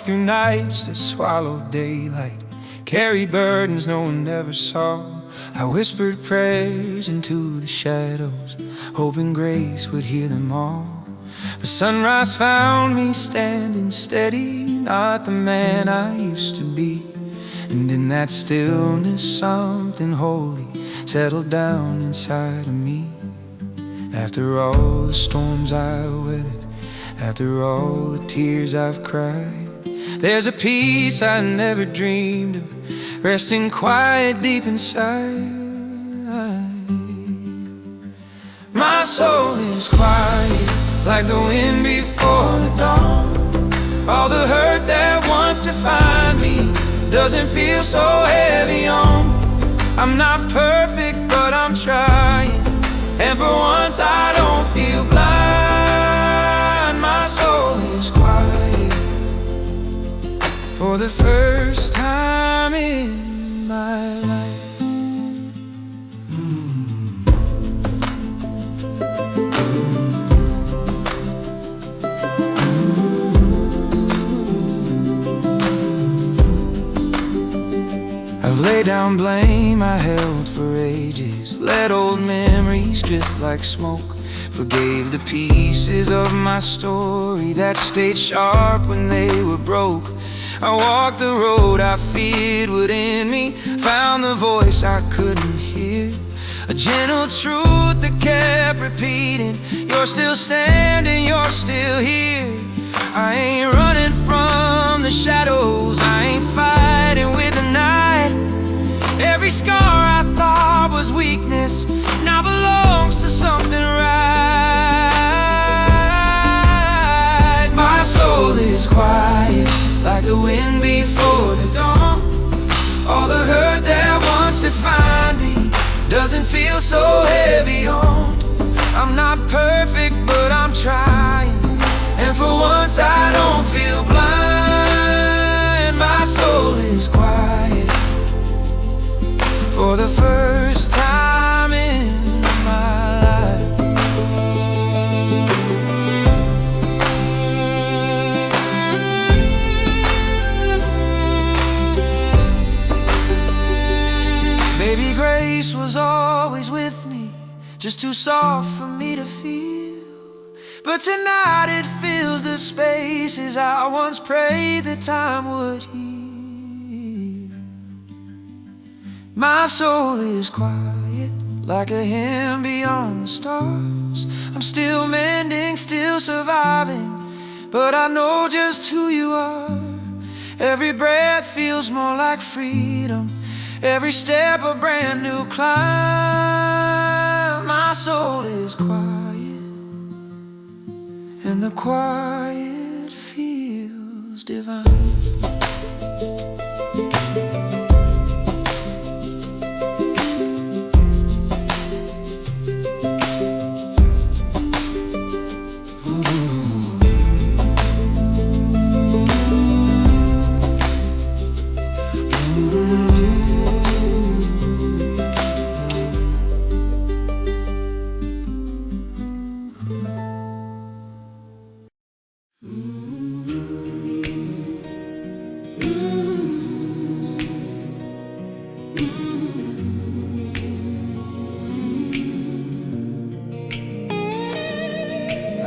walked through nights that swallowed daylight, carried burdens no one ever saw. I whispered prayers into the shadows, hoping grace would hear them all. But sunrise found me standing steady, not the man I used to be. And in that stillness something holy settled down inside of me. After all the storms I weathered, after all the tears I've cried, there's a peace I never dreamed of, resting quiet deep inside. My soul is quiet, like the wind before the dawn. All the hurt that wants to find me doesn't feel so heavy on. I'm not perfect, but I'm trying, and for once I don't feel blind. My soul is quiet for the first time in my life. I've laid down blame I held for ages, let old memories drift like smoke, forgave the pieces of my story that stayed sharp when they were broke. I walked the road I feared would end me, found the voice I couldn't hear, a gentle truth that kept repeating, you're still standing, you're still here. I ain't running from the shadows, I ain't fighting with the night. Every scar I thought was weakness now belongs to something right. My soul is quiet, like the wind before the dawn. All the hurt that wants to find me doesn't feel so heavy on. I'm not perfect, but I'm trying, and for once I don't feel blind. My soul is quiet for the first time in my life. Maybe grace was always with me, just too soft for me to feel. But tonight it fills the spaces I once prayed that time would heal. My soul is quiet, like a hymn beyond the stars. I'm still mending, still surviving, but I know just who you are. Every breath feels more like freedom, every step a brand new climb. My soul is quiet, and the quiet feels divine.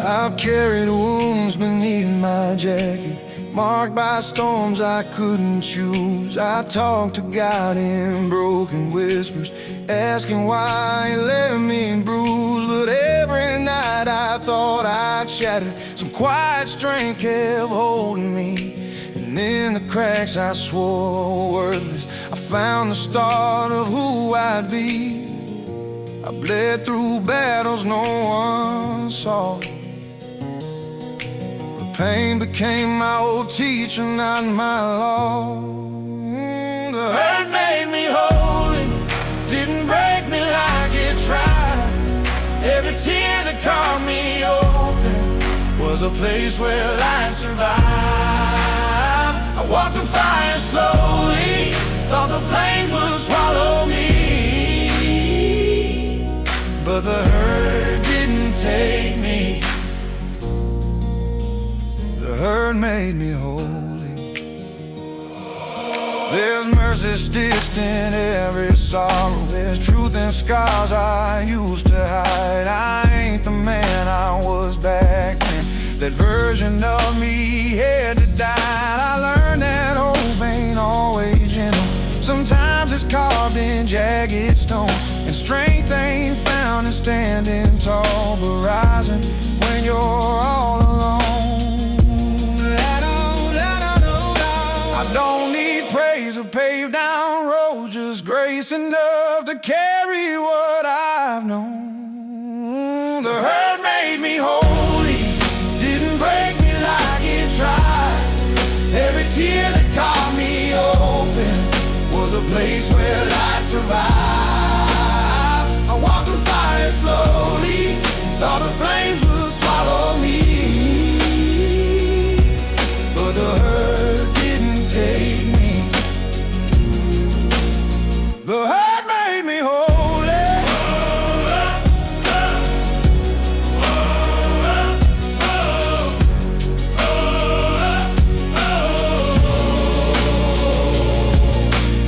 I've carried wounds beneath my jacket, marked by storms I couldn't choose. I talked to God in broken whispers, asking why He left me bruised. But every night I thought I'd shattered, some quiet strength kept holding me. And in the cracks I swore were worthless, I found the start of who I'd be. I bled through battles no one saw. Pain became my old teacher, not my law. The hurt made me holy, didn't break me like it tried. Every tear that caught me open was a place where light survived. I walked the fire slowly, thought the flames would swallow me, but the hurt didn't take me. The hurt made me holy. There's truth in scars I used to hide. I ain't the man I was back then. That version of me had to die. I learned that hope ain't always gentle. Sometimes it's carved in jagged stone, and strength ain't found in standing tall, but rising when you're all alone. I don't need praise or paved down roads, just grace enough to carry what I've known. The hurt made me holy, didn't break me like it tried. Every tear that caught me open was a place where light survived. I walked through fire slowly, thought the flames would swallow me, but the hurt didn't take me. The hurt made me holy.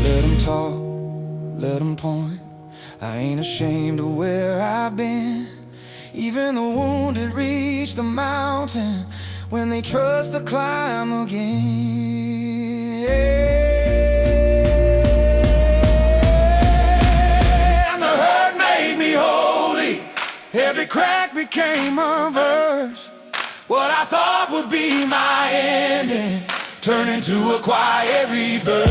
Let them talk, let them point. I ain't ashamed of where I've been. Even the wounded reach the mountain when they trust the climb again. And the hurt made me holy. Every crack became a verse. What I thought would be my ending turned into a quiet rebirth.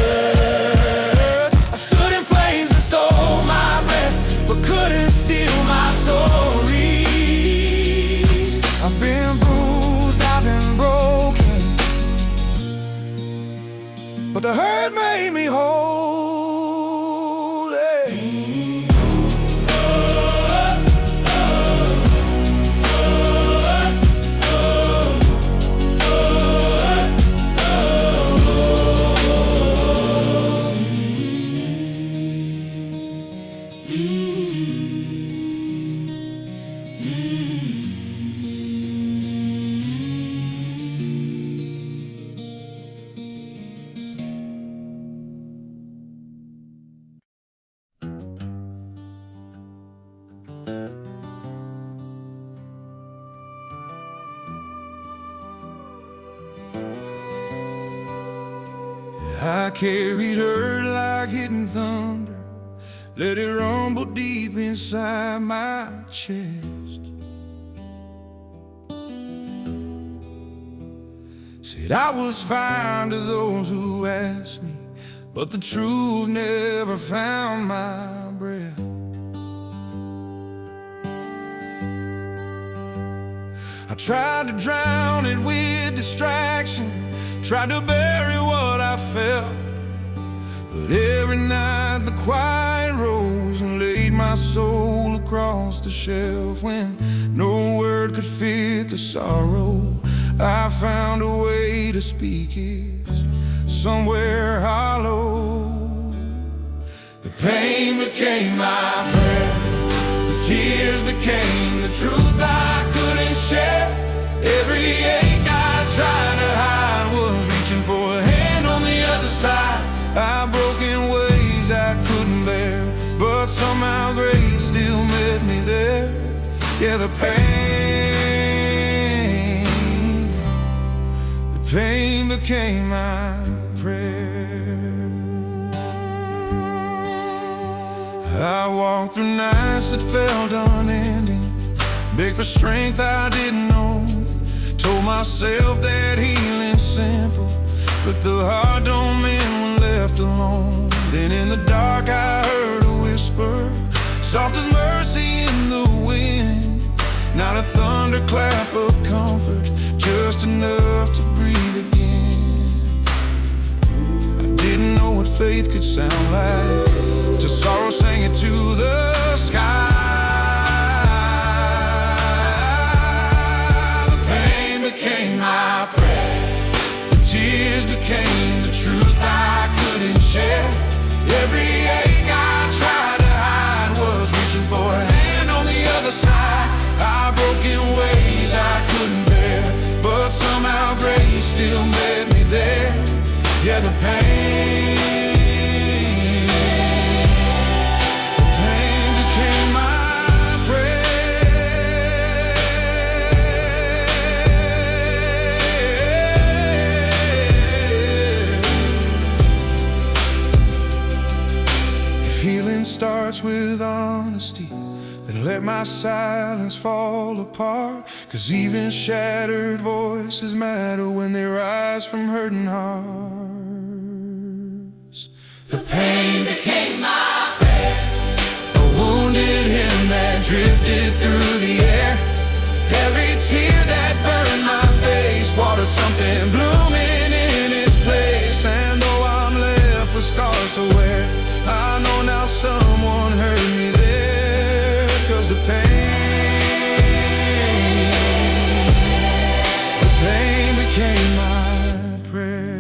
I stood in flames that stole my breath, but couldn't steal my story. I've been bruised, I've been broken, but the hurt made me holy. I carried her like hidden thunder, let it rumble deep inside my chest. Said I was fine to those who asked me, but the truth never found my breath. I tried to drown it with distraction, tried to bury what I felt, but every night the quiet rose and laid my soul across the shelf. When no word could fit the sorrow, I found a way to speak it somewhere hollow. The pain became my prayer, the tears became the truth I couldn't share. Every ache I tried to hide was reaching for a hand on the other side. I broke in ways I couldn't bear, but somehow grace still met me there. Yeah, the pain became my prayer. I walked through nights that felt unending, begged for strength I didn't know. Told myself that healing's simple, but the heart don't mend when left alone. Then in the dark I heard a whisper, soft as mercy in the wind. Not a thunderclap of comfort, just enough to breathe again. I didn't know what faith could sound like, till sorrow sang it to the sky. Became my prayer, the tears became the truth I couldn't share. Every ache I tried to hide was reaching for a hand on the other side. I broke in ways I couldn't bear, but somehow grace still met me there. Yeah, the pain with honesty, then let my silence fall apart. 'Cause even shattered voices matter when they rise from hurting hearts. The pain became my prayer, a wounded hymn that drifted through the air. Every tear that burned my face watered something blooming in its place. And though I'm left with scars to wear, I know now someone heard me there. 'Cause the pain became my prayer.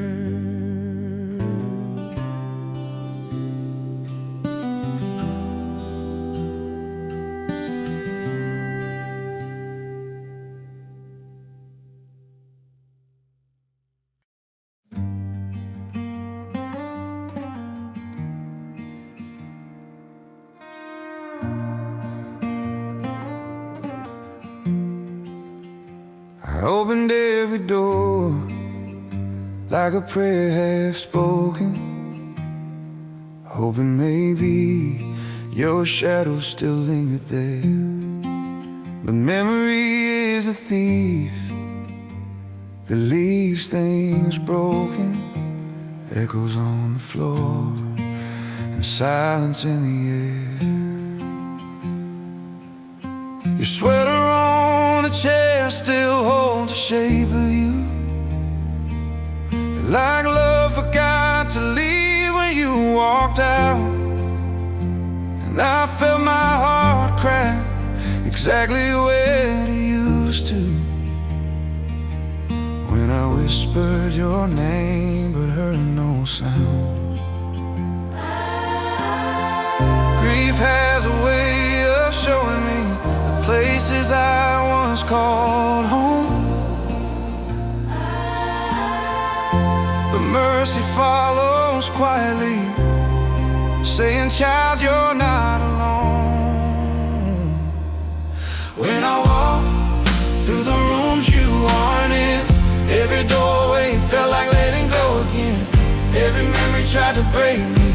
I opened every door like a prayer half spoken, hoping maybe your shadow still lingered there. But memory is a thief that leaves things broken, echoes on the floor and silence in the air. Your sweater on the chair still holds the shape of you, like love forgot to leave when you walked out. And I felt my heart crack exactly where it used to, when I whispered your name but heard no sound. Grief has a way of showing me the places I once called home, but mercy follows quietly, saying, child, you're not alone. When I walk through the rooms you aren't in, every doorway felt like letting go again. Every memory tried to break me,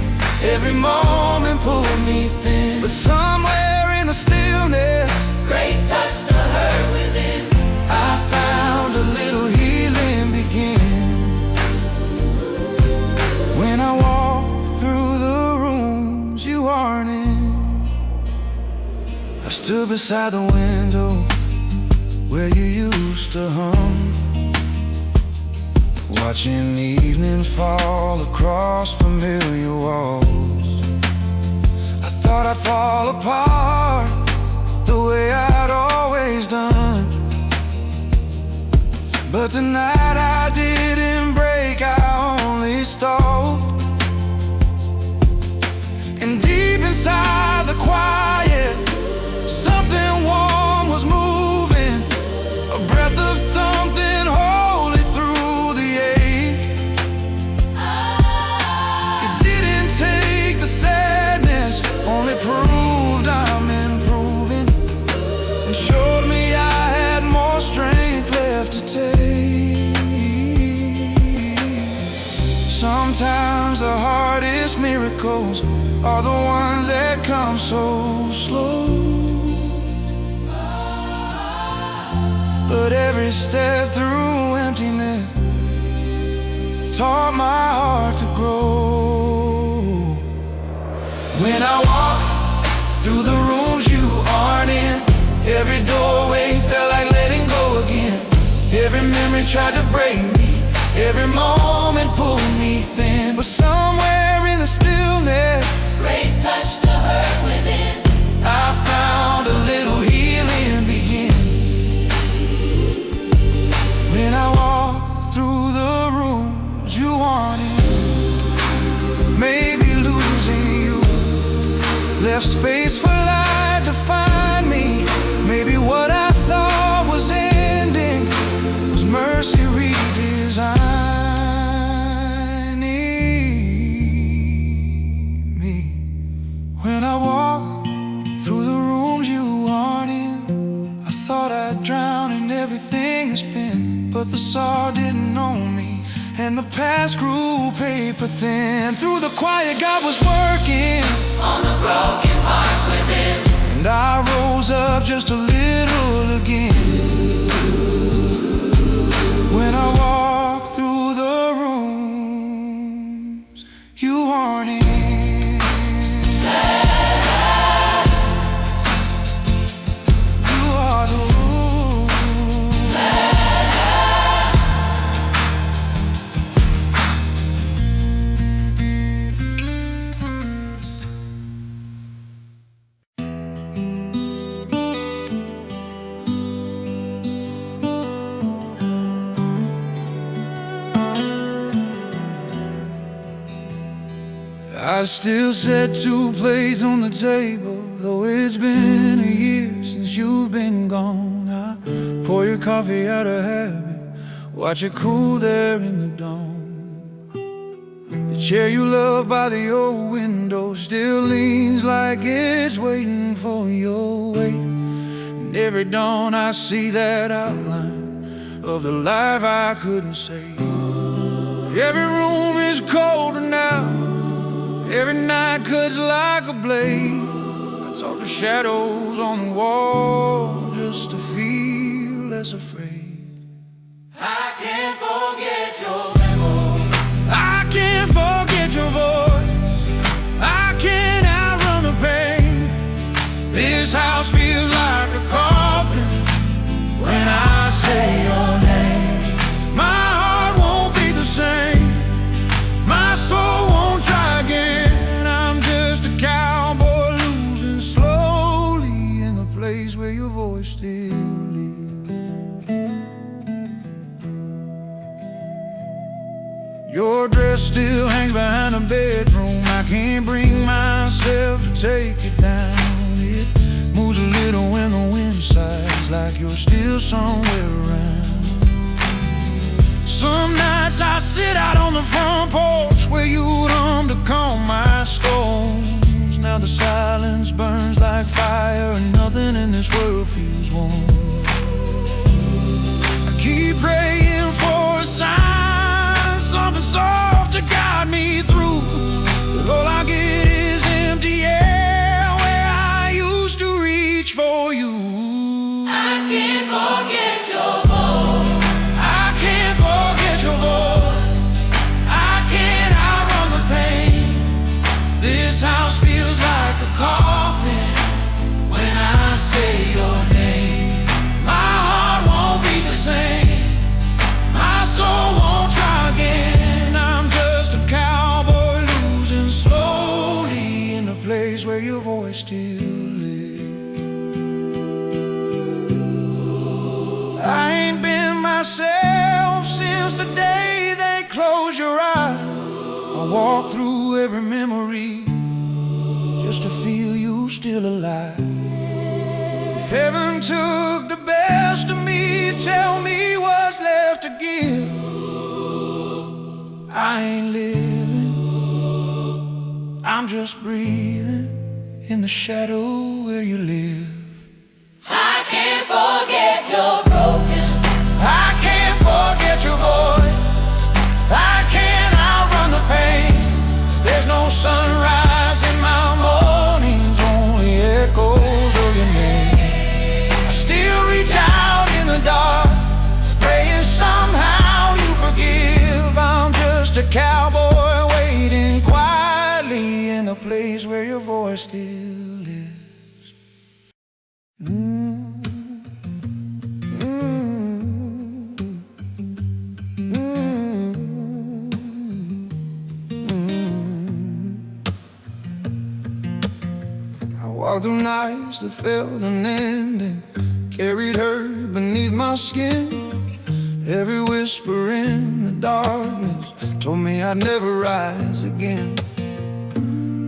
every moment pulled me thin. But somewhere in the stillness, grace touched the hurt within. I found a little healing begin. When I walk through the rooms you aren't in, I stood beside the window where you used to hum, watching the evening fall across familiar walls. I thought I'd fall apart the way I'd always done, but tonight I didn't break, I only stalled. And deep inside the quiet, something warm was moving, a breath of something holy through the ache. It didn't take the sadness, only proved I'm improving, and showed me I had more strength left to take. Sometimes the hardest miracles are the ones that come so slow, but every step through emptiness taught my heart to grow. When I walk through the rooms you aren't in, every doorway felt like letting go again. Every memory tried to break me, every moment pulled me thin. But somewhere in the stillness, Grace touched the hurt within. I found a little healing begin. When I walk through the rooms you aren't in, maybe losing you left space for light to find me. Maybe what I thought was ending was mercy redesigning me. When I walk through the rooms you aren't in, I thought I'd drown in everything that's been, but the saw didn't know me, and the past grew paper thin. Through the quiet, God was working on the broken parts within. And I rose up just a little again. When I walked through the rooms, you weren't in. You are the room. I still set 2 plates on the table, though it's been a year since you've been gone. I pour your coffee out of habit, watch it cool there in the dawn. The chair you love by the old window still leans like it's waiting for your weight. And every dawn I see that outline of the life I couldn't save. Every room is colder now, every night cuts like a blade. I talk to shadows on the wall just to feel less afraid. I can't forget your memory. I can't forget your voice, I can't outrun the pain. This house feels like a coffin when I say your name. My heart won't be the same, my soul won't try again. I'm just a cowboy losing slowly in the place where your voice still lives. Your dress still hangs behind the bedroom, I can't bring myself to take it down. It moves a little when the wind sighs, like you're still somewhere around. Some nights I sit out on the front porch where you hum to calm my storms. Now the silence burns like fire and nothing in this world feels warm. I keep praying for a sign, something soft to guide me through, but all I get is empty air where I used to reach for you. I can't forget your voice. I can't forget your voice, I can't outrun the pain. This house feels like a coffin when I say your name. My heart won't be the same, my soul won't try again. I'm just a cowboy losing slowly in the place where your voice still lives. I ain't been myself since the day they closed your eyes. I walk through every memory just to feel you still alive. If heaven took the best of me, tell me what's left to give. I ain't living, I'm just breathing in the shadow where you live. I can't forget your broken. I can't forget your voice, I can't outrun the pain. There's no sunrise in my mornings, only echoes of your name. I still reach out in the dark, praying somehow you forgive. I'm just a cowboy waiting quietly in the place where your voice still lives. I walked through nights that felt unending, carried her beneath my skin. Every whisper in the darkness told me I'd never rise again.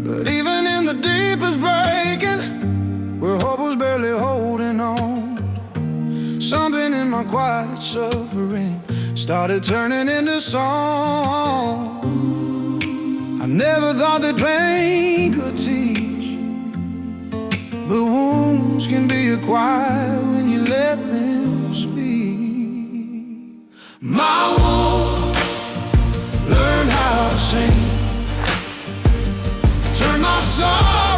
But even in the deepest breaking, where hope was barely holding on, something in my quiet suffering started turning into song. I never thought that pain could teach, but wounds can be acquired when you let them speak. My wounds learned how to sing, turn my soul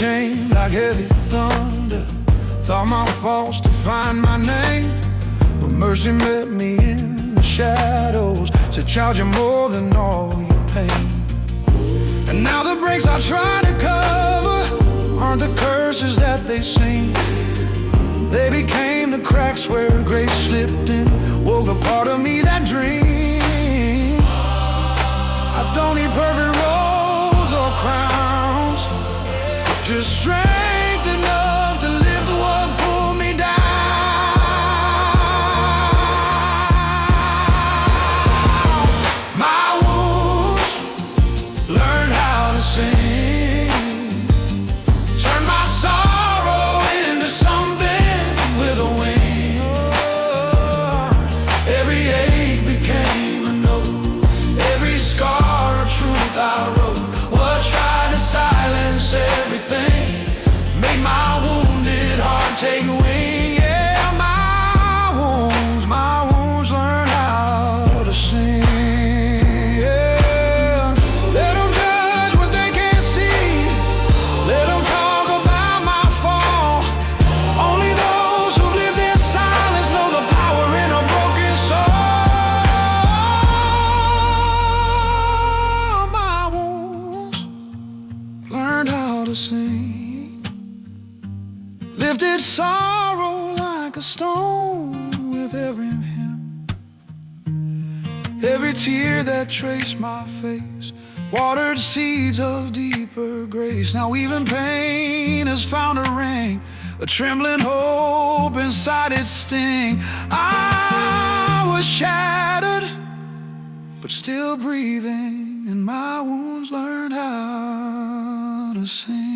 chain like heavy thunder. Thought my faults to find my name, but mercy met me in the shadows. Said, child, you're more than all your pain. And now the breaks I try to cover aren't the curses that they sing. They became the cracks where grace slipped in, woke a part of me that dreamed. I don't need perfect roads or crowns, just strength enough to lift what pulled me down. My wounds learned how to sing, turned my sorrow into something with a wing. Every ache became a note, every scar a truth I wrote. What tried to silence everything made my wounded heart take wing. Yeah, my wounds learn how to sing. Yeah. Let them judge what they can't see, let them talk about my fall. Only those who lived in silence know the power in a broken soul. My wounds learned how to sing, lifted sorrow like a stone with every hymn. Every tear that traced my face watered seeds of deeper grace. Now even pain has found a ring, a trembling hope inside its sting. I was shattered, but still breathing, and my wounds learned how to sing.